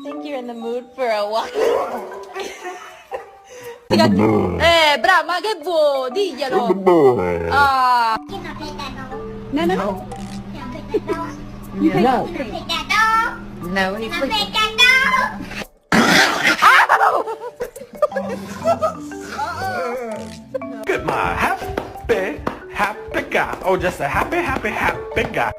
think you're in the mood for a walk. Bravo, ma che vuoi? Diglielo. Ah. No. No. No, he Look at my happy guy. Oh, just a happy guy.